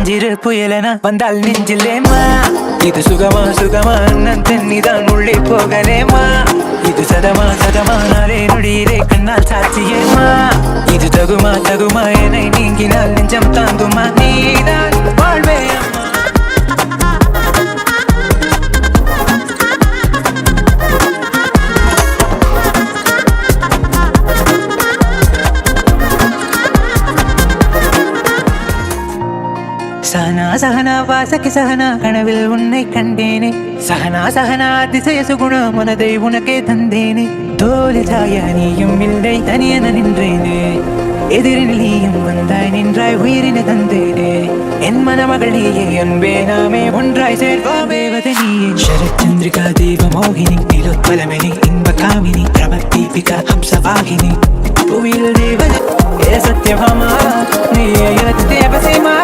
சின்னஞ்சிறு புயலென வந்தால் நெஞ்சிலேமா இது சுகமா சுகமா அண்ணன் தென்னிதான் உள்ளே போகலேமா இது சதமா சதமா நாளே நொடியிலே கண்ணால் சாட்சியேமா இது தகுமா தகுமா என்னை நீங்கினால் நெஞ்சம் தாங்குமா நீதான் வாழ்வே சஹனா சஹனா வாசகி சஹனா கனவில் உன்னை கண்டேனே சஹனா சஹனா அதிசய சுகுண மனதை உனக்கே தந்தேனே தோல் சாய நீயும் இல்லை தனியன நின்றேனே எதிரில் நீயும் வந்தாய் நின்றாய் உயிரினை தந்தேனே என் மணமகள் நீயே அன்பே நாமே ஒன்றாய் சேர்வாமேவது நீயே சரச்சந்திரிகா தேவ மோகினி நிலோத்பலமினி இன்ப காமினி பிரப தீபிகா ஹம்சவாகினி புவியில் தேவதை சத்யபாமா நீ எனக்கு தேவசேமா